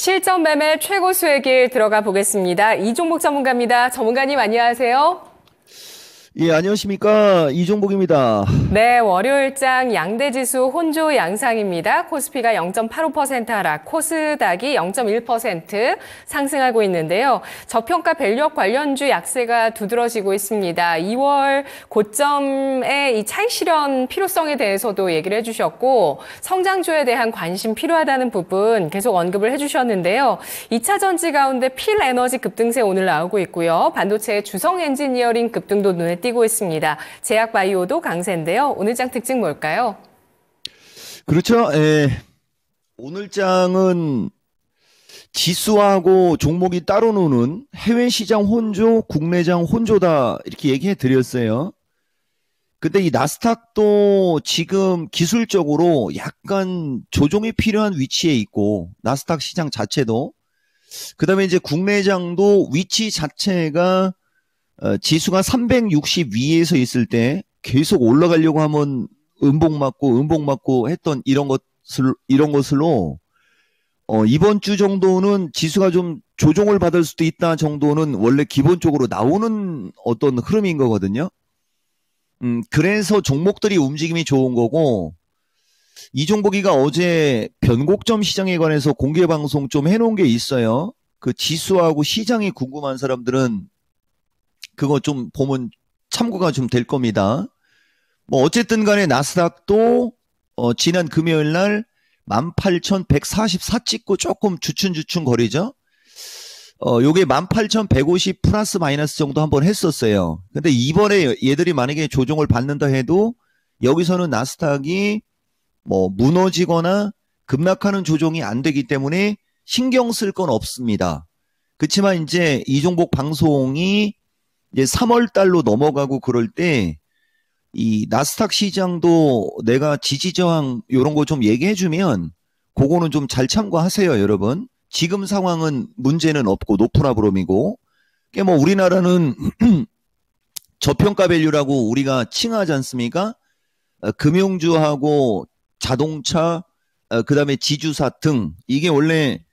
실전 매매 최고 수익일 들어가 보겠습니다. 이종복 전문가입니다. 전문가님 안녕하세요. 예, 안녕하십니까. 이종복입니다. 네, 월요일장 양대지수 혼조 양상입니다. 코스피가 0.85% 하락, 코스닥이 0.1% 상승하고 있는데요. 저평가 밸류업 관련주 약세가 두드러지고 있습니다. 2월 고점의 이 차익 실현 필요성에 대해서도 얘기를 해주셨고 성장주에 대한 관심 필요하다는 부분 계속 언급을 해주셨는데요. 2차 전지 가운데 필에너지 급등세 오늘 나오고 있고요. 반도체의 주성 엔지니어링 급등도 눈에 띄고 있습니다. 제약바이오도 강세인데요. 오늘 장 특징 뭘까요? 그렇죠. 오늘 장은 지수하고 종목이 따로 노는 해외 시장 혼조, 국내장 혼조다 이렇게 얘기해 드렸어요. 근데 이 나스닥도 지금 기술적으로 약간 조정이 필요한 위치에 있고 나스닥 시장 자체도 그다음에 이제 국내장도 위치 자체가 지수가 360 위에서 있을 때 계속 올라가려고 하면 음봉 맞고 했던 이런 것으로 이번 주 정도는 지수가 좀 조정을 받을 수도 있다 정도는 원래 기본적으로 나오는 어떤 흐름인 거거든요. 그래서 종목들이 움직임이 좋은 거고 이종복이가 어제 변곡점 시장에 관해서 공개 방송 좀 해놓은 게 있어요. 그 지수하고 시장이 궁금한 사람들은 그거 좀 보면 참고가 좀 될 겁니다. 뭐 어쨌든 간에 나스닥도 지난 금요일 날 18,144 찍고 조금 주춤주춤 거리죠. 요게 18,150 플러스 마이너스 정도 한번 했었어요. 근데 이번에 얘들이 만약에 조정을 받는다 해도 여기서는 나스닥이 뭐 무너지거나 급락하는 조정이 안 되기 때문에 신경 쓸 건 없습니다. 그렇지만 이제 이종복 방송이 이제 3월 달로 넘어가고 그럴 때 이 나스닥 시장도 내가 지지 저항 이런 거 좀 얘기해 주면 그거는 좀 잘 참고하세요, 여러분. 지금 상황은 문제는 없고 노프라브롬이고 뭐 우리나라는 저평가 밸류라고 우리가 칭하지 않습니까? 금융주하고 자동차 그다음에 지주사 등 이게 원래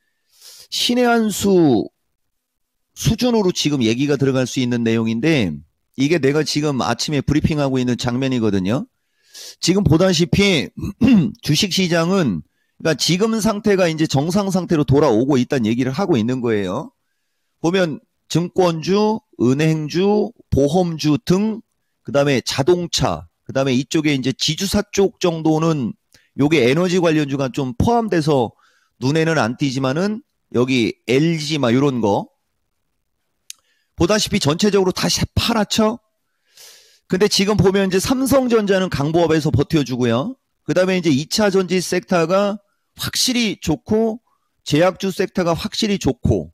신의 한 수 수준으로 지금 얘기가 들어갈 수 있는 내용인데 이게 내가 지금 아침에 브리핑하고 있는 장면이거든요. 지금 보다시피 주식시장은 그러니까 지금 상태가 이제 정상 상태로 돌아오고 있다는 얘기를 하고 있는 거예요. 보면 증권주, 은행주, 보험주 등 그다음에 자동차, 그다음에 이쪽에 이제 지주사 쪽 정도는 요게 에너지 관련주가 좀 포함돼서 눈에는 안 띄지만은 여기 LG 막 이런 거 보다시피 전체적으로 다시 파랗죠? 근데 지금 보면 이제 삼성전자는 강보합에서 버텨주고요. 그 다음에 이제 2차 전지 섹터가 확실히 좋고, 제약주 섹터가 확실히 좋고,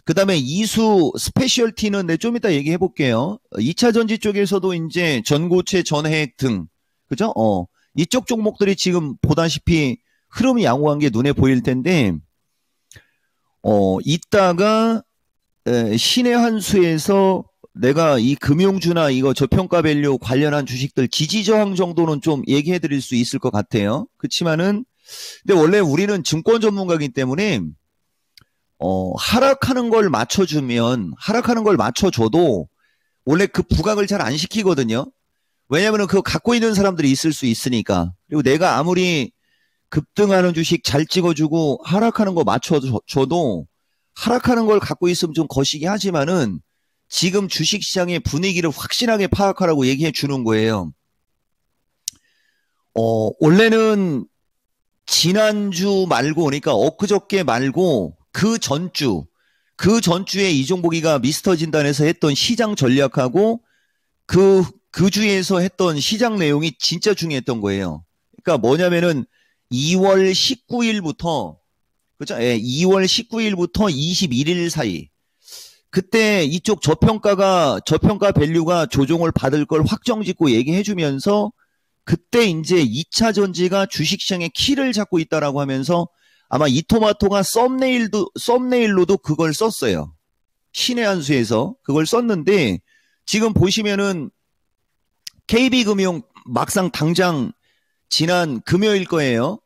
그 다음에 이수 스페셜티는 내 좀 이따 얘기해 볼게요. 2차 전지 쪽에서도 이제 전고체, 전해액 등, 그죠? 이쪽 종목들이 지금 보다시피 흐름이 양호한 게 눈에 보일 텐데, 이따가 신의 한 수에서 내가 이 금융주나 이거 저평가 밸류 관련한 주식들 지지저항 정도는 좀 얘기해 드릴 수 있을 것 같아요. 그렇지만은 근데 원래 우리는 증권 전문가이기 때문에 하락하는 걸 맞춰줘도 원래 그 부각을 잘 안 시키거든요. 왜냐면은 그거 갖고 있는 사람들이 있을 수 있으니까. 그리고 내가 아무리 급등하는 주식 잘 찍어주고 하락하는 거 맞춰줘도 하락하는 걸 갖고 있으면 좀 거시기 하지만은 지금 주식시장의 분위기를 확실하게 파악하라고 얘기해 주는 거예요. 원래는 지난주 말고 그러니까 엊그저께 말고 그 전주에 이종복이가 미스터 진단에서 했던 시장 전략하고 그 주에서 했던 시장 내용이 진짜 중요했던 거예요. 그러니까 뭐냐면은 2월 19일부터 그죠? 예, 2월 19일부터 21일 사이. 그때 이쪽 저평가 밸류가 조정을 받을 걸 확정짓고 얘기해 주면서 그때 이제 2차 전지가 주식시장의 키를 잡고 있다라고 하면서 아마 이토마토가 썸네일로도 그걸 썼어요. 신의 한 수에서 그걸 썼는데 지금 보시면은 KB금융 막상 당장 지난 금요일 거예요.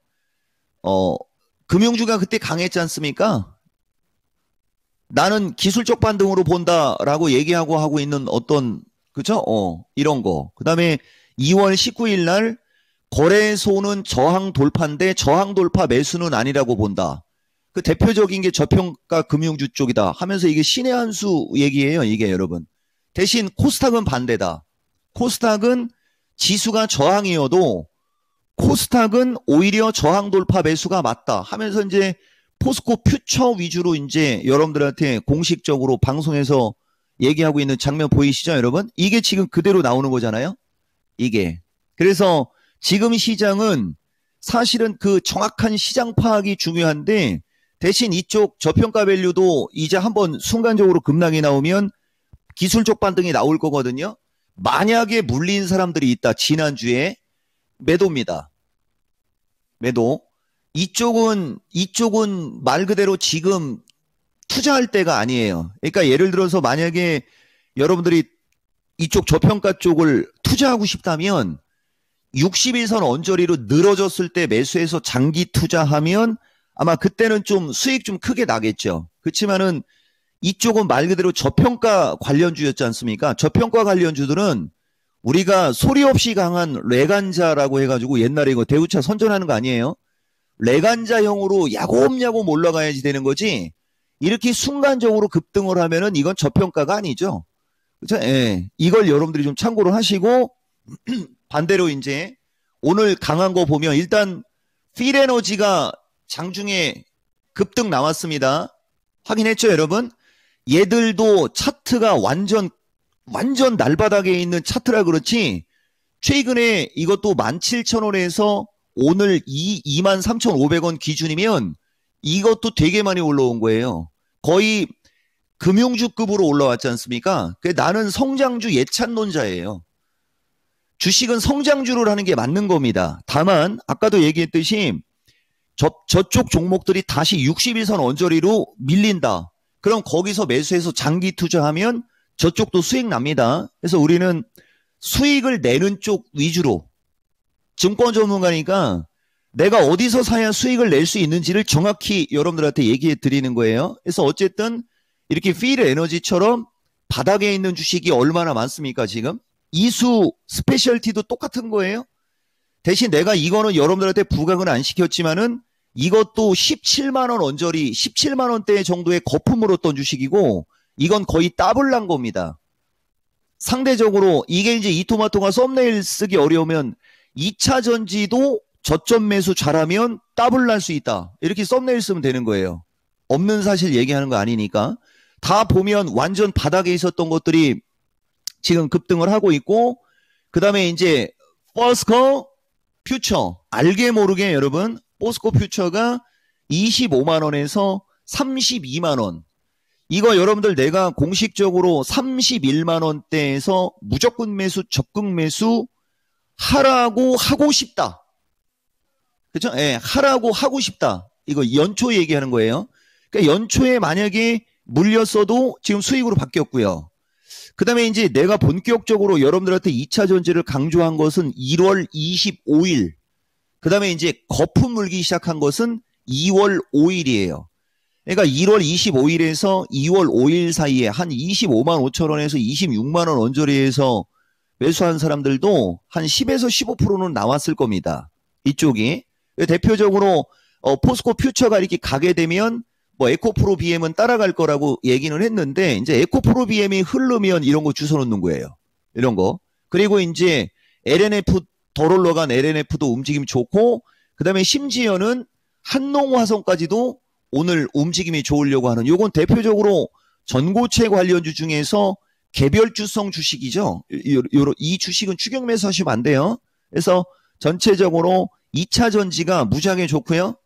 금융주가 그때 강했지 않습니까? 나는 기술적 반등으로 본다라고 얘기하고 하고 있는 어떤, 그죠? 이런 거. 그 다음에 2월 19일 날 거래소는 저항 돌파인데 저항 돌파 매수는 아니라고 본다. 그 대표적인 게 저평가 금융주 쪽이다 하면서 이게 신의 한 수 얘기예요. 이게 여러분. 대신 코스닥은 반대다. 코스닥은 지수가 저항이어도 코스닥은 오히려 저항 돌파 매수가 맞다 하면서 이제 포스코 퓨처 위주로 이제 여러분들한테 공식적으로 방송에서 얘기하고 있는 장면 보이시죠, 여러분? 이게 지금 그대로 나오는 거잖아요. 이게. 그래서 지금 시장은 사실은 그 정확한 시장 파악이 중요한데 대신 이쪽 저평가 밸류도 이제 한번 순간적으로 급락이 나오면 기술적 반등이 나올 거거든요. 만약에 물린 사람들이 있다. 지난주에 매도입니다. 매도. 이쪽은 말 그대로 지금 투자할 때가 아니에요. 그러니까 예를 들어서 만약에 여러분들이 이쪽 저평가 쪽을 투자하고 싶다면 60일선 언저리로 늘어졌을 때 매수해서 장기 투자하면 아마 그때는 좀 수익 좀 크게 나겠죠. 그렇지만은 이쪽은 말 그대로 저평가 관련주였지 않습니까? 저평가 관련주들은 우리가 소리 없이 강한 레간자라고 해가지고 옛날에 이거 대우차 선전하는 거 아니에요? 레간자형으로 야곱야곱 올라가야지 되는 거지. 이렇게 순간적으로 급등을 하면은 이건 저평가가 아니죠. 그렇죠? 예. 이걸 여러분들이 좀 참고를 하시고 반대로 이제 오늘 강한 거 보면 일단 필에너지가 장중에 급등 나왔습니다. 확인했죠, 여러분? 얘들도 차트가 완전 날바닥에 있는 차트라 그렇지 최근에 이것도 17,000원에서 오늘 23,500원 기준이면 이것도 되게 많이 올라온 거예요. 거의 금융주급으로 올라왔지 않습니까? 나는 성장주 예찬론자예요. 주식은 성장주를 하는 게 맞는 겁니다. 다만 아까도 얘기했듯이 저쪽 종목들이 다시 60일선 언저리로 밀린다. 그럼 거기서 매수해서 장기 투자하면 저쪽도 수익 납니다. 그래서 우리는 수익을 내는 쪽 위주로 증권 전문가니까 내가 어디서 사야 수익을 낼 수 있는지를 정확히 여러분들한테 얘기해 드리는 거예요. 그래서 어쨌든 이렇게 필 에너지처럼 바닥에 있는 주식이 얼마나 많습니까 지금? 이수 스페셜티도 똑같은 거예요. 대신 내가 이거는 여러분들한테 부각은 안 시켰지만은 이것도 17만원 언저리 17만원대 정도의 거품을 얻던 주식이고 이건 거의 더블 난 겁니다. 상대적으로 이게 이제 이토마토가 썸네일 쓰기 어려우면 2차 전지도 저점 매수 잘하면 더블 날 수 있다. 이렇게 썸네일 쓰면 되는 거예요. 없는 사실 얘기하는 거 아니니까. 다 보면 완전 바닥에 있었던 것들이 지금 급등을 하고 있고 그 다음에 이제 포스코 퓨처 알게 모르게 여러분 포스코 퓨처가 25만원에서 32만원 이거 여러분들 내가 공식적으로 31만원대에서 무조건 매수 적극 매수 하라고 하고 싶다. 그렇죠? 예, 하라고 하고 싶다. 이거 연초 얘기하는 거예요. 그러니까 연초에 만약에 물렸어도 지금 수익으로 바뀌었고요. 그 다음에 이제 내가 본격적으로 여러분들한테 2차 전지를 강조한 것은 1월 25일. 그 다음에 이제 거품 물기 시작한 것은 2월 5일이에요. 그러니까 1월 25일에서 2월 5일 사이에 한 25만 5천 원에서 26만 원 언저리에서 매수한 사람들도 한 10에서 15%는 나왔을 겁니다. 이쪽이. 대표적으로 포스코 퓨처가 이렇게 가게 되면 뭐 에코프로 BM은 따라갈 거라고 얘기는 했는데 이제 에코프로 BM이 흐르면 이런 거 주워 놓는 거예요. 이런 거. 그리고 이제 LNF 덜 올라간 LNF도 움직임이 좋고 그다음에 심지어는 한농화성까지도 오늘 움직임이 좋으려고 하는 요건 대표적으로 전고체 관련주 중에서 개별주성 주식이죠. 이 주식은 추격 매수하시면 안 돼요. 그래서 전체적으로 2차 전지가 무지하게 좋고요.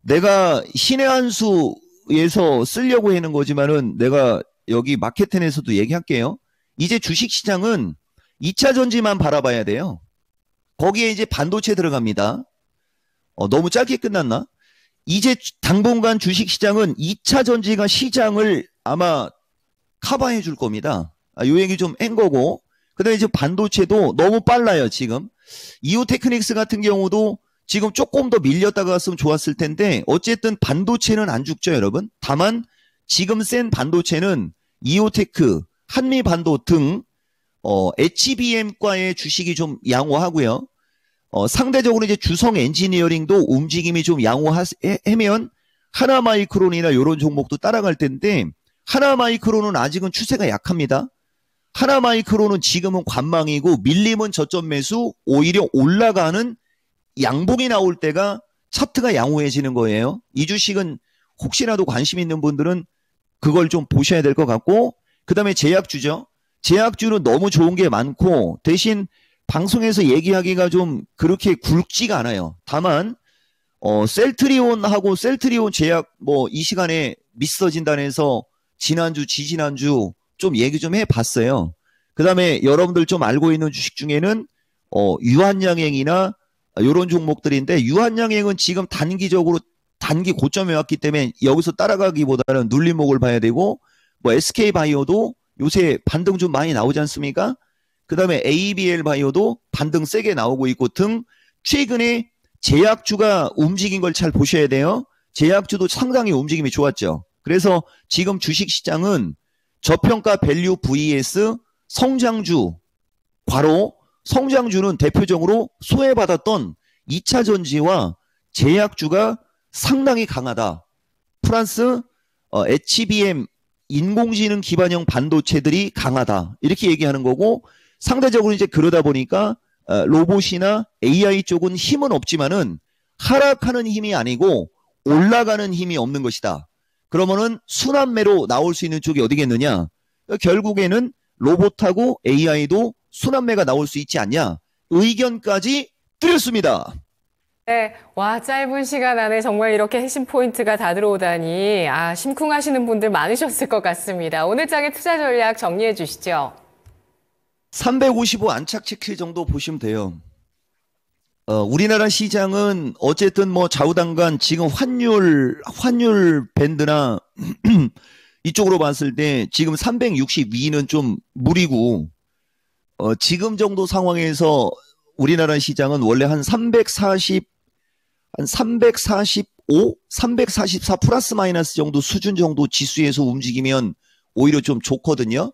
내가 신의 한 수에서 쓰려고 하는 거지만은 내가 여기 마켓텐에서도 얘기할게요. 이제 주식시장은 2차 전지만 바라봐야 돼요. 거기에 이제 반도체 들어갑니다. 너무 짧게 끝났나? 이제 당분간 주식시장은 2차 전지가 시장을 아마 커버해 줄 겁니다. 요 얘기 좀 한 거고. 그 다음에 이제 반도체도 너무 빨라요, 지금. 이오테크닉스 같은 경우도 지금 조금 더 밀렸다가 갔으면 좋았을 텐데 어쨌든 반도체는 안 죽죠, 여러분. 다만 지금 센 반도체는 이오테크, 한미반도 등 HBM과의 주식이 좀 양호하고요. 상대적으로 이제 주성 엔지니어링도 움직임이 좀 양호하면 하나마이크론이나 이런 종목도 따라갈 텐데 하나마이크론은 아직은 추세가 약합니다. 하나마이크론은 지금은 관망이고 밀림은 저점 매수, 오히려 올라가는 양봉이 나올 때가 차트가 양호해지는 거예요. 이 주식은 혹시라도 관심 있는 분들은 그걸 좀 보셔야 될 것 같고, 그 다음에 제약주죠. 제약주는 너무 좋은 게 많고 대신 방송에서 얘기하기가 좀 그렇게 굵지가 않아요. 다만 셀트리온하고 셀트리온 제약 뭐 이 시간에 미스터진단에서 지난주 지지난주 좀 얘기 좀 해봤어요. 그 다음에 여러분들 좀 알고 있는 주식 중에는 유한양행이나 이런 종목들인데 유한양행은 지금 단기적으로 단기 고점에 왔기 때문에 여기서 따라가기보다는 눌림목을 봐야 되고, 뭐 SK바이오도 요새 반등 좀 많이 나오지 않습니까? 그 다음에 ABL바이오도 반등 세게 나오고 있고 등 최근에 제약주가 움직인 걸 잘 보셔야 돼요. 제약주도 상당히 움직임이 좋았죠. 그래서 지금 주식시장은 저평가 밸류 vs 성장주, 과로 성장주는 대표적으로 소외받았던 2차 전지와 제약주가 상당히 강하다. 플러스 HBM 인공지능 기반형 반도체들이 강하다. 이렇게 얘기하는 거고, 상대적으로 이제 그러다 보니까 로봇이나 AI 쪽은 힘은 없지만은 하락하는 힘이 아니고 올라가는 힘이 없는 것이다. 그러면은 순환매로 나올 수 있는 쪽이 어디겠느냐? 결국에는 로봇하고 AI도 순환매가 나올 수 있지 않냐? 의견까지 드렸습니다. 네, 와, 짧은 시간 안에 정말 이렇게 핵심 포인트가 다 들어오다니, 심쿵하시는 분들 많으셨을 것 같습니다. 오늘 장의 투자 전략 정리해 주시죠. 355 안착 체크 정도 보시면 돼요. 우리나라 시장은 어쨌든 뭐 좌우당간 지금 환율 밴드나 이쪽으로 봤을 때 지금 362는 좀 무리고, 지금 정도 상황에서 우리나라 시장은 원래 한 345, 344 플러스 마이너스 정도 수준 정도 지수에서 움직이면 오히려 좀 좋거든요.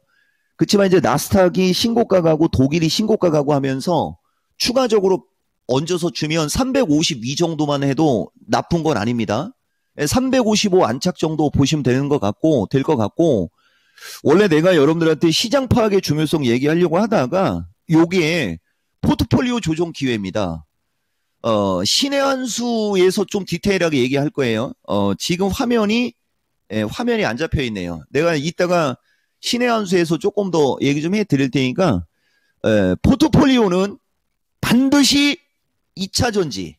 그렇지만 이제 나스닥이 신고가 가고 독일이 신고가 가고 하면서 추가적으로 얹어서 주면 352 정도만 해도 나쁜 건 아닙니다. 355 안착 정도 보시면 될 것 같고, 원래 내가 여러분들한테 시장 파악의 중요성 얘기하려고 하다가 요게 포트폴리오 조정 기회입니다. 신의 한 수에서 좀 디테일하게 얘기할 거예요. 지금 화면이 안 잡혀 있네요. 내가 이따가 신의 한 수에서 조금 더 얘기 좀 해 드릴 테니까, 포트폴리오는 반드시 2차 전지,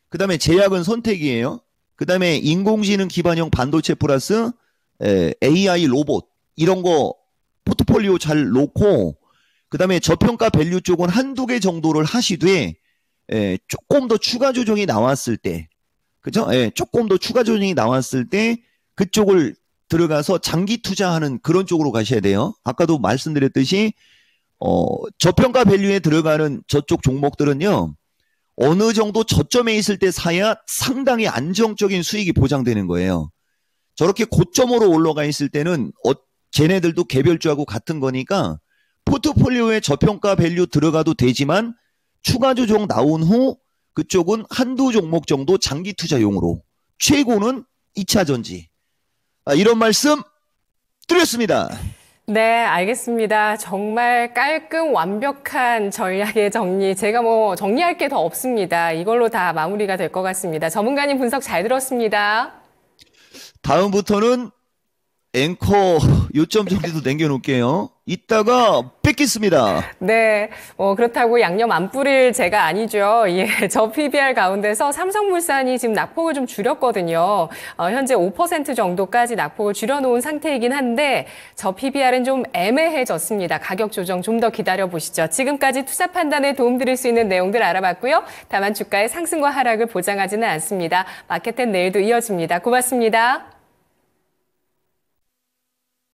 그 다음에 제약은 선택이에요. 그 다음에 인공지능 기반형 반도체 플러스 AI 로봇, 이런 거 포트폴리오 잘 놓고, 그 다음에 저평가 밸류 쪽은 한두 개 정도를 하시되, 조금 더 추가 조정이 나왔을 때, 그죠? 조금 더 추가 조정이 나왔을 때 그쪽을 들어가서 장기 투자하는 그런 쪽으로 가셔야 돼요. 아까도 말씀드렸듯이 저평가 밸류에 들어가는 저쪽 종목들은요, 어느 정도 저점에 있을 때 사야 상당히 안정적인 수익이 보장되는 거예요. 저렇게 고점으로 올라가 있을 때는 쟤네들도 개별주하고 같은 거니까 포트폴리오에 저평가 밸류 들어가도 되지만 추가 조정 나온 후 그쪽은 한두 종목 정도 장기 투자용으로, 최고는 2차 전지. 이런 말씀 드렸습니다. 네, 알겠습니다. 정말 깔끔 완벽한 전략의 정리. 제가 뭐 정리할 게 더 없습니다. 이걸로 다 마무리가 될 것 같습니다. 전문가님 분석 잘 들었습니다. 다음부터는 앵커 요점 정리도 남겨놓을게요. 이따가 뵙겠습니다. 네, 그렇다고 양념 안 뿌릴 제가 아니죠. 예, 저 PBR 가운데서 삼성물산이 지금 낙폭을 좀 줄였거든요. 현재 5% 정도까지 낙폭을 줄여놓은 상태이긴 한데 저 PBR은 좀 애매해졌습니다. 가격 조정 좀 더 기다려보시죠. 지금까지 투자 판단에 도움드릴 수 있는 내용들 알아봤고요. 다만 주가의 상승과 하락을 보장하지는 않습니다. 마켓텐 내일도 이어집니다. 고맙습니다.